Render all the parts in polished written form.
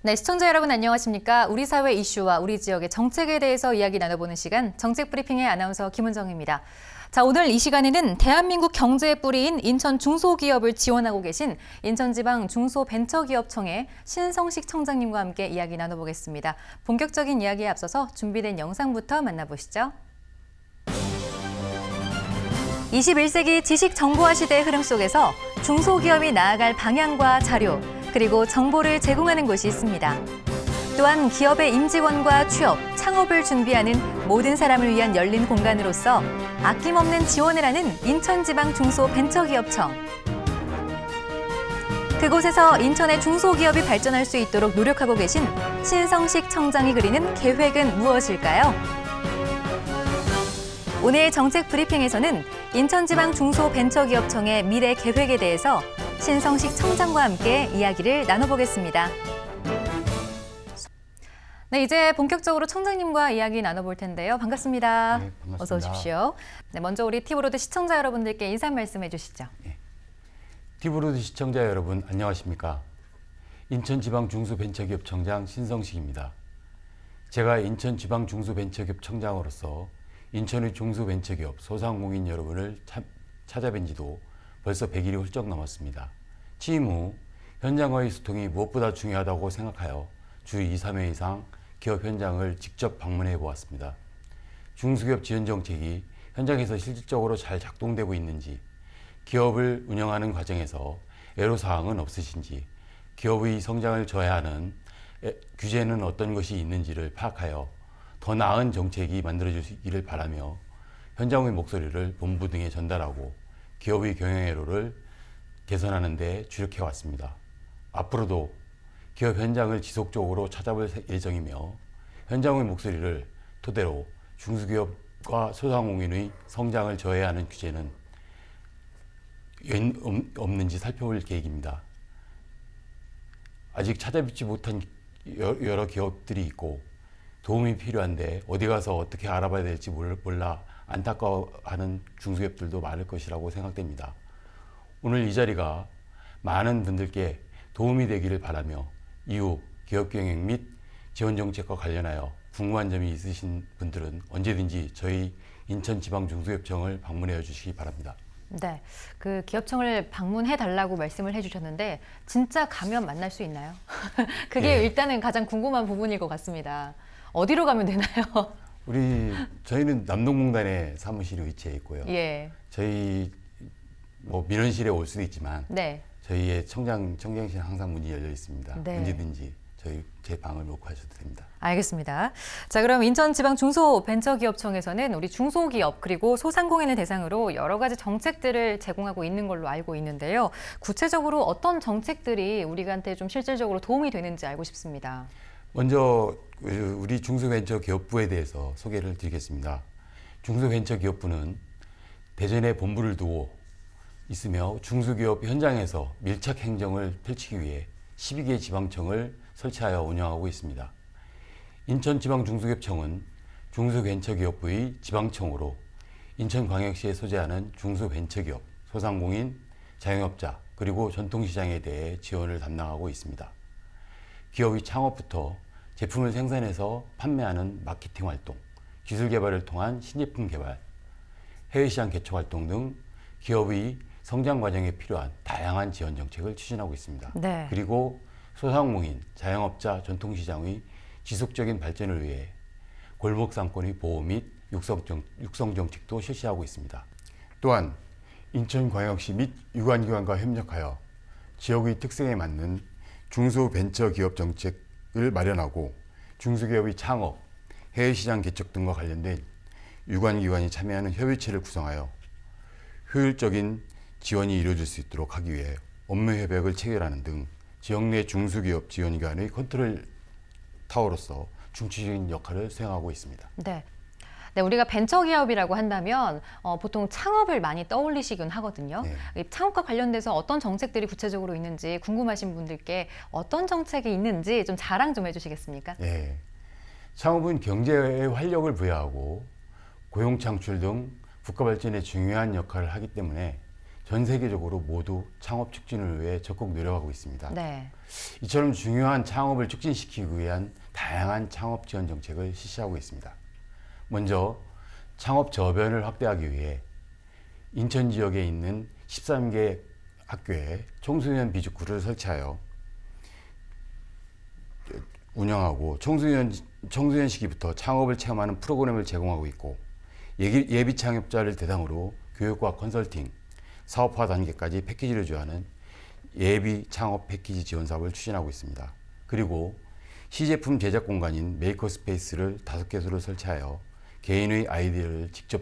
네, 시청자 여러분 안녕하십니까? 우리 사회 이슈와 우리 지역의 정책에 대해서 이야기 나눠보는 시간 정책 브리핑의 아나운서 김은정입니다. 자, 오늘 이 시간에는 대한민국 경제의 뿌리인 인천 중소기업을 지원하고 계신 인천지방 중소벤처기업청의 신성식 청장님과 함께 이야기 나눠보겠습니다. 본격적인 이야기에 앞서서 준비된 영상부터 만나보시죠. 21세기 지식정보화 시대의 흐름 속에서 중소기업이 나아갈 방향과 자료, 그리고 정보를 제공하는 곳이 있습니다. 또한 기업의 임직원과 취업, 창업을 준비하는 모든 사람을 위한 열린 공간으로서 아낌없는 지원을 하는 인천지방중소벤처기업청. 그곳에서 인천의 중소기업이 발전할 수 있도록 노력하고 계신 신성식 청장이 그리는 계획은 무엇일까요? 오늘 정책 브리핑에서는 인천지방중소벤처기업청의 미래 계획에 대해서 신성식 청장과 함께 이야기를 나눠보겠습니다. 네, 이제 본격적으로 청장님과 이야기 나눠볼 텐데요. 반갑습니다. 네, 반갑습니다. 어서 오십시오. 네, 먼저 우리 티브로드 시청자 여러분들께 인사 말씀해 주시죠. 네. 티브로드 시청자 여러분 안녕하십니까? 인천지방중소벤처기업청장 신성식입니다. 제가 인천지방중소벤처기업청장으로서 인천의 중소벤처기업, 소상공인 여러분을 찾아뵌 지도 벌써 100일이 훌쩍 넘었습니다. 취임 후 현장과의 소통이 무엇보다 중요하다고 생각하여 주 2, 3회 이상 기업 현장을 직접 방문해 보았습니다. 중소기업 지원 정책이 현장에서 실질적으로 잘 작동되고 있는지, 기업을 운영하는 과정에서 애로사항은 없으신지, 기업의 성장을 저해하는 규제는 어떤 것이 있는지를 파악하여 더 나은 정책이 만들어지기를 바라며 현장의 목소리를 본부 등에 전달하고 기업의 경영애로를 개선하는 데 주력해 왔습니다. 앞으로도 기업 현장을 지속적으로 찾아볼 예정이며 현장의 목소리를 토대로 중소기업과 소상공인의 성장을 저해하는 규제는 없는지 살펴볼 계획입니다. 아직 찾아뵙지 못한 여러 기업들이 있고 도움이 필요한데 어디 가서 어떻게 알아봐야 될지 몰라 안타까워하는 중소기업들도 많을 것이라고 생각됩니다. 오늘 이 자리가 많은 분들께 도움이 되기를 바라며 이후 기업경영 및 지원정책과 관련하여 궁금한 점이 있으신 분들은 언제든지 저희 인천지방중소기업청을 방문해 주시기 바랍니다. 네, 그 기업청을 방문해 달라고 말씀을 해주셨는데 진짜 가면 만날 수 있나요? 그게 일단은 가장 궁금한 부분일 것 같습니다. 어디로 가면 되나요? 저희는 남동공단에 사무실이 위치해 있고요. 예. 저희 민원실에 올 수도 있지만 네. 저희의 청장실은 항상 문이 열려 있습니다. 네. 언제든지 제 방을 녹화하셔도 됩니다. 알겠습니다. 자, 그럼 인천지방중소벤처기업청에서는 우리 중소기업 그리고 소상공인을 대상으로 여러 가지 정책들을 제공하고 있는 걸로 알고 있는데요. 구체적으로 어떤 정책들이 우리한테 좀 실질적으로 도움이 되는지 알고 싶습니다. 먼저 우리 중소벤처기업부에 대해서 소개를 드리겠습니다. 중소벤처기업부는 대전에 본부를 두고 있으며 중소기업 현장에서 밀착 행정을 펼치기 위해 12개 지방청을 설치하여 운영하고 있습니다. 인천지방중소기업청은 중소벤처기업부의 지방청으로 인천광역시에 소재하는 중소벤처기업, 소상공인, 자영업자 그리고 전통시장에 대해 지원을 담당하고 있습니다. 기업의 창업부터 제품을 생산해서 판매하는 마케팅 활동, 기술 개발을 통한 신제품 개발, 해외시장 개척 활동 등 기업의 성장 과정에 필요한 다양한 지원 정책을 추진하고 있습니다. 네. 그리고 소상공인, 자영업자, 전통시장의 지속적인 발전을 위해 골목상권의 보호 및 육성 정책도 실시하고 있습니다. 또한 인천광역시 및 유관기관과 협력하여 지역의 특성에 맞는 중소벤처기업 정책을 마련하고 중소기업의 창업, 해외시장 개척 등과 관련된 유관기관이 참여하는 협의체를 구성하여 효율적인 지원이 이루어질 수 있도록 하기 위해 업무 협약을 체결하는 등 지역 내 중소기업 지원기관의 컨트롤 타워로서 중추적인 역할을 수행하고 있습니다. 네. 네, 우리가 벤처기업이라고 한다면 보통 창업을 많이 떠올리시곤 하거든요. 네. 이 창업과 관련돼서 어떤 정책들이 구체적으로 있는지 궁금하신 분들께 어떤 정책이 있는지 좀 자랑 좀 해주시겠습니까? 네. 창업은 경제에 활력을 부여하고 고용 창출 등 국가 발전에 중요한 역할을 하기 때문에 전 세계적으로 모두 창업 촉진을 위해 적극 노력하고 있습니다. 네. 이처럼 중요한 창업을 촉진시키기 위한 다양한 창업 지원 정책을 실시하고 있습니다. 먼저 창업 저변을 확대하기 위해 인천 지역에 있는 13개 학교에 청소년 비塾구를 설치하여 운영하고 청소년 시기부터 창업을 체험하는 프로그램을 제공하고 있고, 예비 창업자를 대상으로 교육과 컨설팅, 사업화 단계까지 패키지를 지원하는 예비 창업 패키지 지원 사업을 추진하고 있습니다. 그리고 시제품 제작 공간인 메이커 스페이스를 5개소를 설치하여 개인의 아이디어를 직접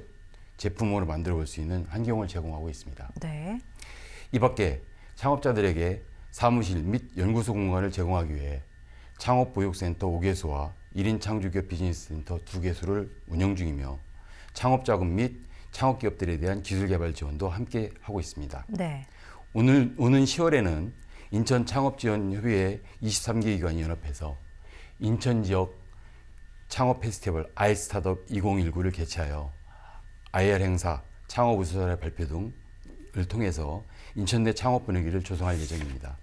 제품으로 만들어 볼 수 있는 환경을 제공하고 있습니다. 네. 이 밖에 창업자들에게 사무실 및 연구소 공간을 제공하기 위해 창업보육센터 5개소와 1인 창조기업 비즈니스센터 2개소를 운영 중이며, 창업자금 및 창업기업들에 대한 기술개발 지원도 함께 하고 있습니다. 네. 오는 10월에는 인천 창업지원협의회 23개 기관이 연합해서 인천 지역 창업 페스티벌 아이스타트업 2019를 개최하여 IR 행사, 창업 우수사례 발표 등을 통해서 인천 내 창업 분위기를 조성할 예정입니다.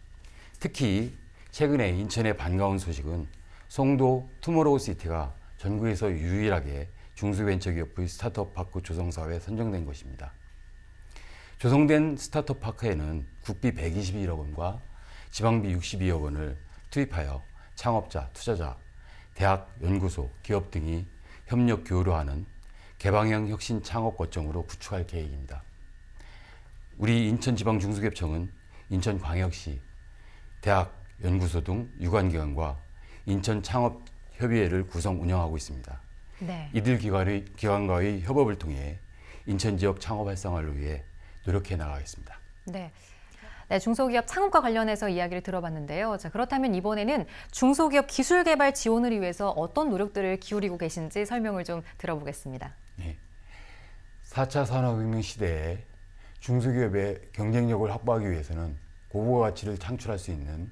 특히 최근에 인천의 반가운 소식은 송도 투모로우시티가 전국에서 유일하게 중소벤처기업의 스타트업 파크 조성사업에 선정된 것입니다. 조성된 스타트업 파크에는 국비 121억 원과 지방비 62억 원을 투입하여 창업자, 투자자, 대학, 연구소, 기업 등이 협력 교류하는 개방형 혁신 창업 거점으로 구축할 계획입니다. 우리 인천지방중소기업청은 인천광역시, 대학, 연구소 등 유관기관과 인천창업협의회를 구성 운영하고 있습니다. 네. 이들 기관과의 협업을 통해 인천 지역 창업 활성화를 위해 노력해 나가겠습니다. 네. 네, 중소기업 창업과 관련해서 이야기를 들어봤는데요. 자, 그렇다면 이번에는 중소기업 기술개발 지원을 위해서 어떤 노력들을 기울이고 계신지 설명을 좀 들어보겠습니다. 네. 4차 산업혁명 시대에 중소기업의 경쟁력을 확보하기 위해서는 고부가 가치를 창출할 수 있는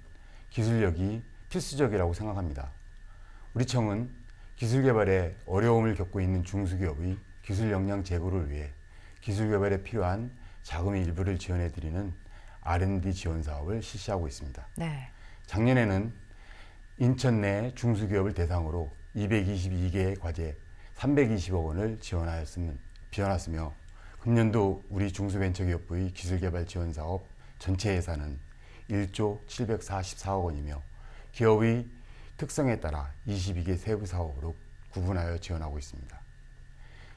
기술력이 필수적이라고 생각합니다. 우리 청은 기술개발에 어려움을 겪고 있는 중소기업의 기술 역량 제고를 위해 기술개발에 필요한 자금의 일부를 지원해드리는 R&D 지원 사업을 실시하고 있습니다. 네. 작년에는 인천 내 중소기업을 대상으로 222개의 과제 320억 원을 지원하였으며, 금년도 우리 중소벤처기업부의 기술개발 지원 사업 전체 예산은 1조 744억 원이며 기업의 특성에 따라 22개 세부 사업으로 구분하여 지원하고 있습니다.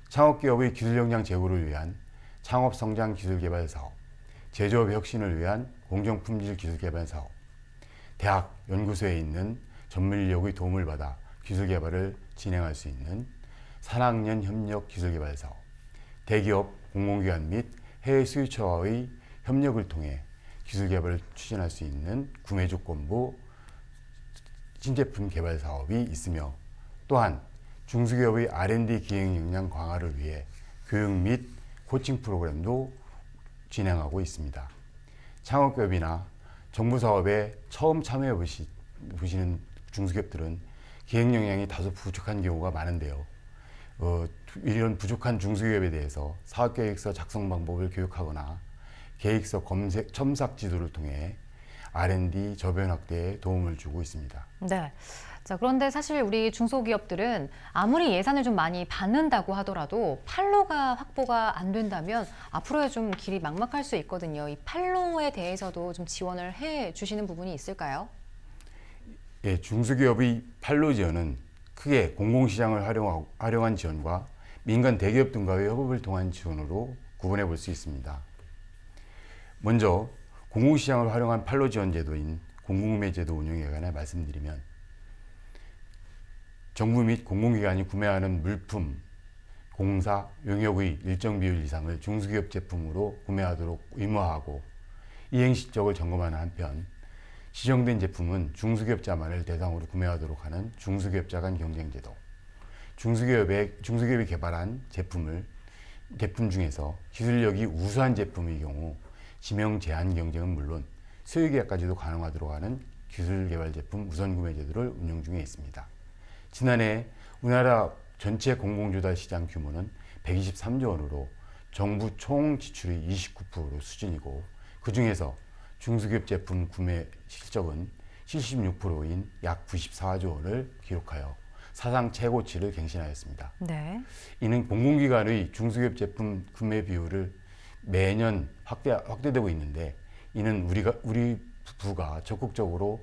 창업기업의 기술 역량 제고를 위한 창업성장 기술개발 사업, 제조업 혁신을 위한 공정품질 기술개발 사업, 대학, 연구소에 있는 전문 인력의 도움을 받아 기술개발을 진행할 수 있는 산학년 협력 기술개발 사업, 대기업, 공공기관 및 해외 수입처와의 협력을 통해 기술개발을 추진할 수 있는 구매조건부 신제품 개발 사업이 있으며, 또한 중소기업의 R&D 기획 역량 강화를 위해 교육 및 코칭 프로그램도 진행하고 있습니다. 창업기업이나 정부 사업에 처음 참여해 보시는 중소기업들은 기획 역량이 다소 부족한 경우가 많은데요. 이런 부족한 중소기업에 대해서 사업계획서 작성 방법을 교육하거나 계획서 첨삭 지도를 통해 R&D 저변 확대에 도움을 주고 있습니다. 네. 자, 그런데 사실 우리 중소기업들은 아무리 예산을 좀 많이 받는다고 하더라도 판로가 확보가 안 된다면 앞으로의 좀 길이 막막할 수 있거든요. 이 판로에 대해서도 좀 지원을 해 주시는 부분이 있을까요? 예, 중소기업의 판로 지원은 크게 공공시장을 활용한 지원과 민간 대기업 등과의 협업을 통한 지원으로 구분해 볼 수 있습니다. 먼저 공공시장을 활용한 판로 지원 제도인 공공구매제도 운영에 관해 말씀드리면, 정부 및 공공기관이 구매하는 물품, 공사, 용역의 일정 비율 이상을 중소기업 제품으로 구매하도록 의무화하고 이행 실적을 점검하는 한편, 지정된 제품은 중소기업자만을 대상으로 구매하도록 하는 중소기업자 간 경쟁제도, 중소기업이 개발한 제품 중에서 기술력이 우수한 제품의 경우 지명 제한 경쟁은 물론 수요계약까지도 가능하도록 하는 기술개발 제품 우선구매 제도를 운영 중에 있습니다. 지난해 우리나라 전체 공공조달 시장 규모는 123조 원으로 정부 총 지출이 29% 수준이고 그 중에서 중소기업 제품 구매 실적은 76%인 약 94조 원을 기록하여 사상 최고치를 갱신하였습니다. 네. 이는 공공기관의 중소기업 제품 구매 비율을 매년 확대되고 있는데 이는 우리 부가 적극적으로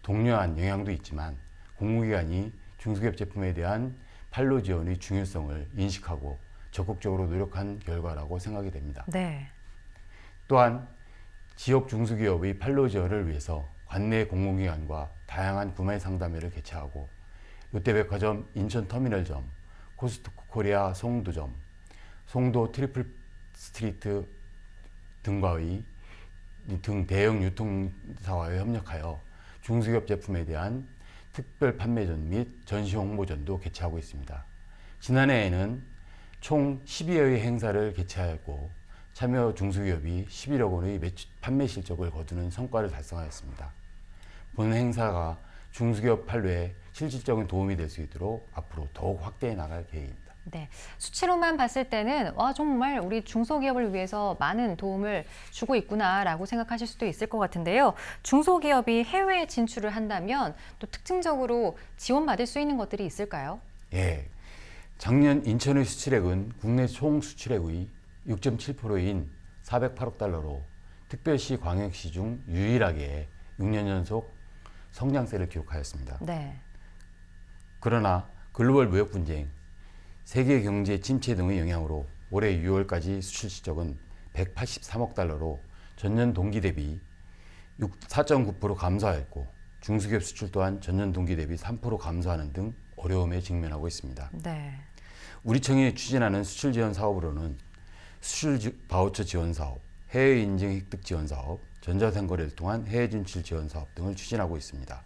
독려한 영향도 있지만 공공기관이 중소기업 제품에 대한 판로 지원의 중요성을 인식하고 적극적으로 노력한 결과라고 생각이 됩니다. 네. 또한 지역 중소기업의 판로 지원을 위해서 관내 공공기관과 다양한 구매 상담회를 개최하고 롯데백화점 인천터미널점, 코스트코리아 송도점, 송도 트리플 스트리트 등 대형 유통사와의 협력하여 중소기업 제품에 대한 특별 판매전 및 전시 홍보전도 개최하고 있습니다. 지난해에는 총 12여의 행사를 개최하였고 참여 중소기업이 11억 원의 판매 실적을 거두는 성과를 달성하였습니다. 본 행사가 중소기업 판로에 실질적인 도움이 될 수 있도록 앞으로 더욱 확대해 나갈 계획입니다. 네, 수치로만 봤을 때는 정말 우리 중소기업을 위해서 많은 도움을 주고 있구나라고 생각하실 수도 있을 것 같은데요. 중소기업이 해외에 진출을 한다면 또 특징적으로 지원받을 수 있는 것들이 있을까요? 예, 작년 인천의 수출액은 국내 총 수출액의 6.7%인 408억 달러로 특별시, 광역시 중 유일하게 6년 연속 성장세를 기록하였습니다. 네. 그러나 글로벌 무역 분쟁, 세계 경제 침체 등의 영향으로 올해 6월까지 수출 실적은 183억 달러로 전년 동기 대비 4.9% 감소하였고 중소기업 수출 또한 전년 동기 대비 3% 감소하는 등 어려움에 직면하고 있습니다. 네. 우리청이 추진하는 수출 지원 사업으로는 수출 바우처 지원 사업, 해외 인증 획득 지원 사업, 전자상거래를 통한 해외 진출 지원 사업 등을 추진하고 있습니다.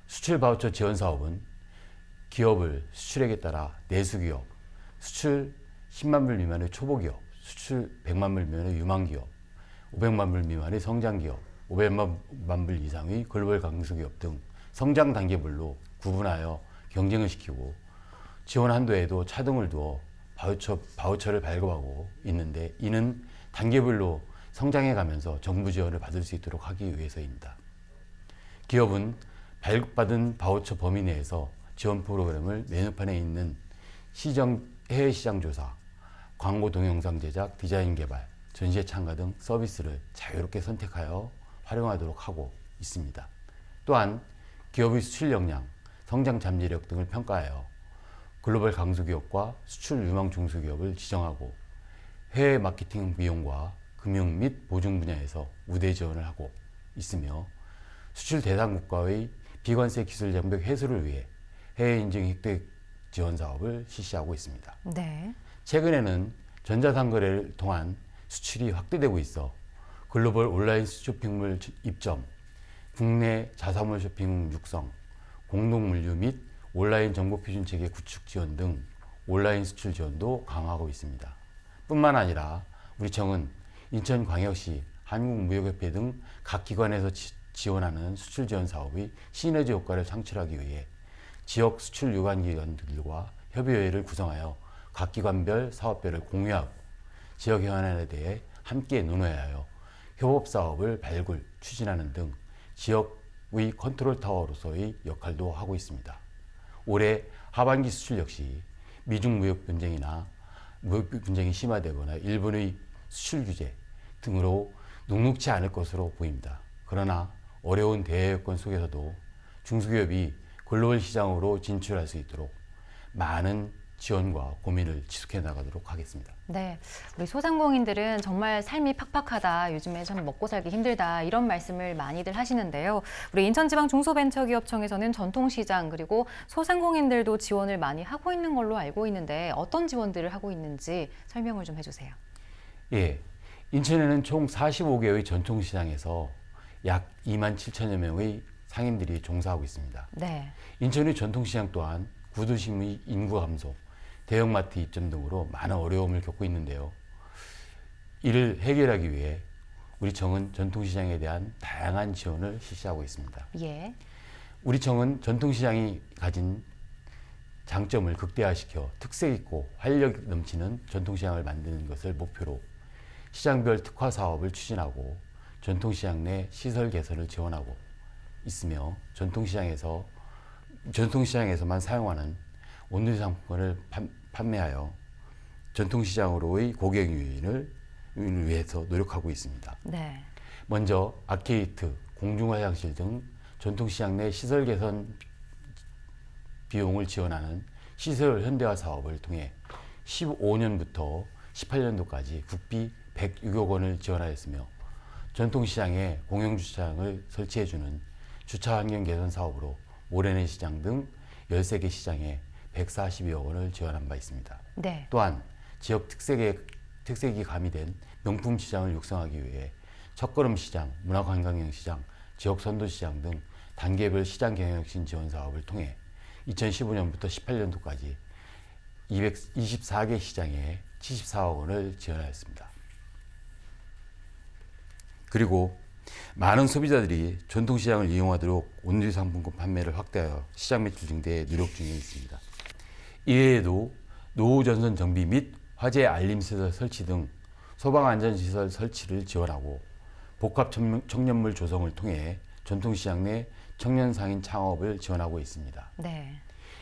수출 바우처 지원 사업은 기업을 수출액에 따라 내수기업, 수출 10만 불 미만의 초보기업, 수출 100만 불 미만의 유망기업, 500만 불 미만의 성장기업, 500만 불 이상의 글로벌 강소기업 등 성장 단계별로 구분하여 경쟁을 시키고 지원 한도에도 차등을 두어 바우처를 발급하고 있는데 이는 단계별로 성장해 가면서 정부 지원을 받을 수 있도록 하기 위해서입니다. 기업은 발급받은 바우처 범위 내에서 지원 프로그램을 메뉴판에 있는 해외 시장 조사, 광고 동영상 제작, 디자인 개발, 전시회 참가 등 서비스를 자유롭게 선택하여 활용하도록 하고 있습니다. 또한 기업의 수출 역량, 성장 잠재력 등을 평가하여 글로벌 강소기업과 수출 유망 중소기업을 지정하고 해외 마케팅 비용과 금융 및 보증 분야에서 우대 지원을 하고 있으며 수출 대상 국가의 비관세 기술 장벽 해소를 위해 해외 인증 획득 지원 사업을 실시하고 있습니다. 네. 최근에는 전자상거래를 통한 수출이 확대되고 있어 글로벌 온라인 쇼핑몰 입점, 국내 자사몰 쇼핑 육성, 공동물류 및 온라인 정보표준체계 구축 지원 등 온라인 수출 지원도 강화하고 있습니다. 뿐만 아니라 우리청은 인천광역시, 한국무역협회 등 각 기관에서 지원하는 수출 지원 사업의 시너지 효과를 창출하기 위해 지역 수출 유관 기관들과 협의회를 구성하여 각 기관별 사업별을 공유하고 지역 현안에 대해 함께 논의하여 하여 협업 사업을 발굴, 추진하는 등 지역의 컨트롤 타워로서의 역할도 하고 있습니다. 올해 하반기 수출 역시 미중 무역 분쟁이 심화되거나 일본의 수출 규제 등으로 녹록지 않을 것으로 보입니다. 그러나 어려운 대외 여건 속에서도 중소기업이 글로벌 시장으로 진출할 수 있도록 많은 지원과 고민을 지속해 나가도록 하겠습니다. 네, 우리 소상공인들은 정말 삶이 팍팍하다, 요즘에 참 먹고 살기 힘들다 이런 말씀을 많이들 하시는데요. 우리 인천지방중소벤처기업청에서는 전통시장 그리고 소상공인들도 지원을 많이 하고 있는 걸로 알고 있는데 어떤 지원들을 하고 있는지 설명을 좀 해주세요. 예, 인천에는 총 45개의 전통시장에서 약 2만 7천여 명의 상인들이 종사하고 있습니다. 네. 인천의 전통시장 또한 구도심의 인구 감소, 대형마트 입점 등으로 많은 어려움을 겪고 있는데요. 이를 해결하기 위해 우리 청은 전통시장에 대한 다양한 지원을 실시하고 있습니다. 예. 우리 청은 전통시장이 가진 장점을 극대화시켜 특색 있고 활력 넘치는 전통시장을 만드는 것을 목표로 시장별 특화 사업을 추진하고 전통시장 내 시설 개선을 지원하고 있으며 전통시장에서만 사용하는 온누리 상품권을 판매하여 전통시장으로의 고객 유인을 위해서 노력하고 있습니다. 네. 먼저 아케이트, 공중화장실 등 전통시장 내 시설 개선 비용을 지원하는 시설 현대화 사업을 통해 15년부터 18년도까지 국비 106억 원을 지원하였으며 전통시장에 공영주차장을 설치해주는 주차환경 개선 사업으로 모래내 시장 등 13개 시장에 142억 원을 지원한 바 있습니다. 네. 또한 지역 특색이 가미된 명품 시장을 육성하기 위해 첫걸음 시장, 문화관광형 시장, 지역 선도 시장 등 단계별 시장 경영혁신 지원 사업을 통해 2015년부터 18년도까지 224개 시장에 74억 원을 지원하였습니다. 그리고 많은 소비자들이 전통시장을 이용하도록 온누리 상품권 판매를 확대하여 시장 매출 증대에 노력 중에 있습니다. 이외에도 노후 전선 정비 및 화재 알림시설 설치 등 소방안전시설 설치를 지원하고 복합 청년물 조성을 통해 전통시장 내 청년 상인 창업을 지원하고 있습니다. 네.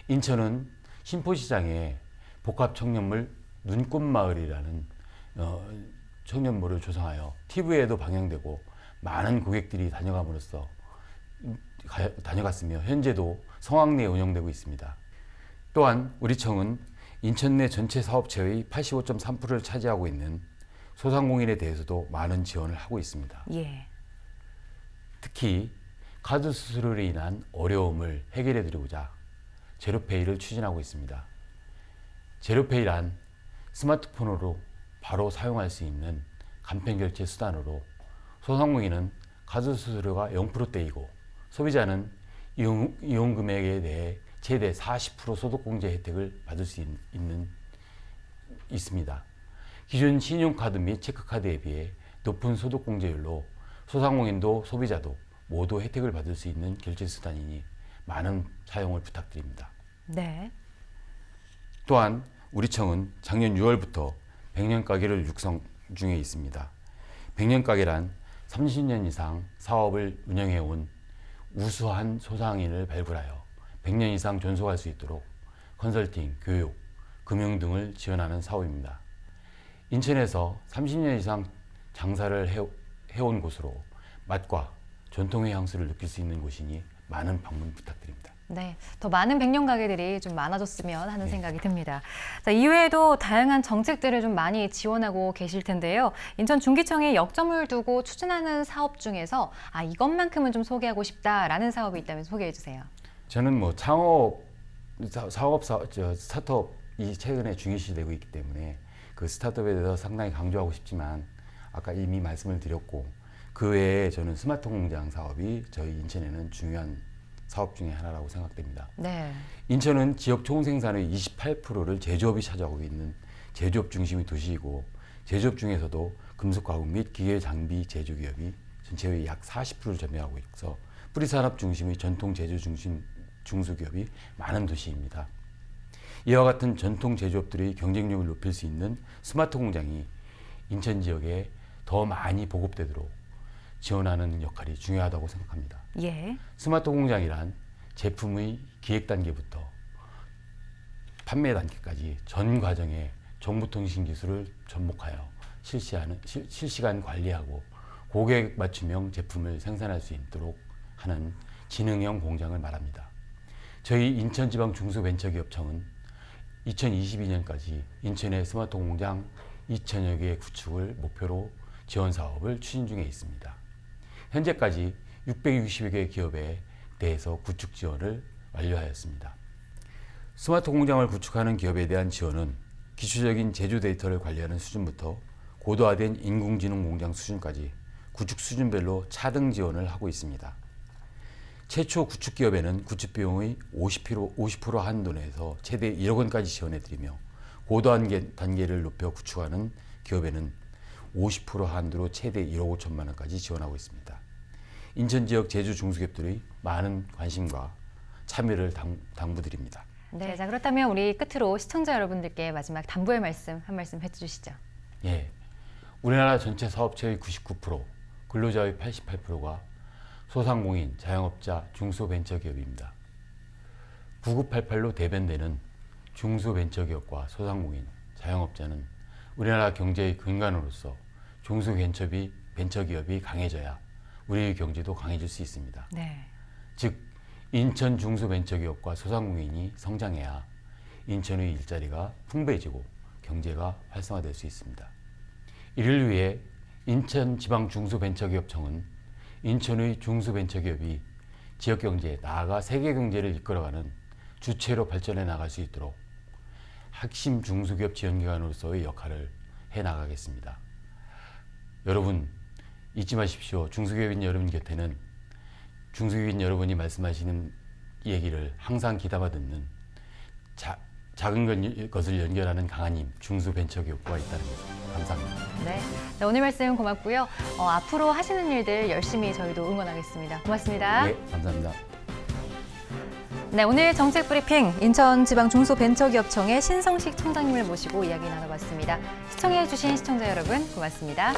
인천은 신포시장에 복합 청년물 눈꽃마을이라는 청년몰을 조성하여 TV에도 방영되고 많은 고객들이 다녀갔으며 현재도 성황리에 운영되고 있습니다. 또한 우리 청은 인천 내 전체 사업체의 85.3%를 차지하고 있는 소상공인에 대해서도 많은 지원을 하고 있습니다. 예. 특히 카드 수수료로 인한 어려움을 해결해 드리고자 제로페이를 추진하고 있습니다. 제로페이란 스마트폰으로 바로 사용할 수 있는 간편결제 수단으로 소상공인은 카드 수수료가 0%대이고 소비자는 이용 금액에 대해 최대 40% 소득공제 혜택을 받을 수 있습니다. 기존 신용카드 및 체크카드에 비해 높은 소득공제율로 소상공인도 소비자도 모두 혜택을 받을 수 있는 결제 수단이니 많은 사용을 부탁드립니다. 네. 또한 우리 청은 작년 6월부터 100년 가게를 육성 중에 있습니다. 100년 가게란 30년 이상 사업을 운영해온 우수한 소상인을 발굴하여 100년 이상 존속할 수 있도록 컨설팅, 교육, 금융 등을 지원하는 사업입니다. 인천에서 30년 이상 장사를 해온 곳으로 맛과 전통의 향수를 느낄 수 있는 곳이니 많은 방문 부탁드립니다. 네, 더 많은 백년 가게들이 좀 많아졌으면 하는 네. 생각이 듭니다. 자, 이외에도 다양한 정책들을 좀 많이 지원하고 계실 텐데요. 인천중기청이 역점을 두고 추진하는 사업 중에서 이것만큼은 좀 소개하고 싶다라는 사업이 있다면 소개해 주세요. 저는 스타트업이 최근에 중요시되고 있기 때문에 그 스타트업에 대해서 상당히 강조하고 싶지만 아까 이미 말씀을 드렸고 그 외에 저는 스마트 공장 사업이 저희 인천에는 중요한 사업 중에 하나라고 생각됩니다. 네. 인천은 지역 총생산의 28%를 제조업이 차지하고 있는 제조업 중심의 도시이고 제조업 중에서도 금속가구 및 기계장비 제조기업이 전체의 약 40%를 점유하고 있어 뿌리산업 중심의 전통 제조 중심 중소기업이 많은 도시입니다. 이와 같은 전통 제조업들의 경쟁력을 높일 수 있는 스마트 공장이 인천 지역에 더 많이 보급되도록 지원하는 역할이 중요하다고 생각합니다. 예. 스마트 공장이란 제품의 기획 단계부터 판매 단계까지 전 과정에 정보통신 기술을 접목하여 실시간 관리하고 고객 맞춤형 제품을 생산할 수 있도록 하는 지능형 공장을 말합니다. 저희 인천지방중소벤처기업청은 2022년까지 인천의 스마트 공장 2,000여 개의 구축을 목표로 지원 사업을 추진 중에 있습니다. 현재까지 660여 개의 기업에 대해서 구축 지원을 완료하였습니다. 스마트 공장을 구축하는 기업에 대한 지원은 기초적인 제조 데이터를 관리하는 수준부터 고도화된 인공지능 공장 수준까지 구축 수준별로 차등 지원을 하고 있습니다. 최초 구축 기업에는 구축 비용의 50% 한도 내에서 최대 1억 원까지 지원해드리며 고도한 단계를 높여 구축하는 기업에는 50% 한도로 최대 1억 5천만 원까지 지원하고 있습니다. 인천 지역 제조 중소기업들의 많은 관심과 참여를 당부드립니다. 네, 자 그렇다면 우리 끝으로 시청자 여러분들께 마지막 당부의 말씀 한 말씀 해주시죠. 예, 우리나라 전체 사업체의 99%, 근로자의 88%가 소상공인, 자영업자, 중소벤처기업입니다. 9988로 대변되는 중소벤처기업과 소상공인, 자영업자는 우리나라 경제의 근간으로서 중소벤처기업이 강해져야 우리의 경제도 강해질 수 있습니다. 네. 즉, 인천 중소벤처기업과 소상공인이 성장해야 인천의 일자리가 풍부해지고 경제가 활성화될 수 있습니다. 이를 위해 인천지방중소벤처기업청은 인천의 중소벤처기업이 지역경제, 나아가 세계경제를 이끌어가는 주체로 발전해 나갈 수 있도록 핵심 중소기업 지원기관으로서의 역할을 해나가겠습니다. 여러분, 잊지 마십시오. 중소기업인 여러분 곁에는 중소기업인 여러분이 말씀하시는 얘기를 항상 귀담아 듣는 작은 것을 연결하는 강한 힘, 중소벤처기업과 있다는 것. 감사합니다. 네, 네, 오늘 말씀 고맙고요. 앞으로 하시는 일들 열심히 저희도 응원하겠습니다. 고맙습니다. 네, 감사합니다. 네, 오늘 정책 브리핑 인천지방중소벤처기업청의 신성식 청장님을 모시고 이야기 나눠봤습니다. 시청해주신 시청자 여러분 고맙습니다.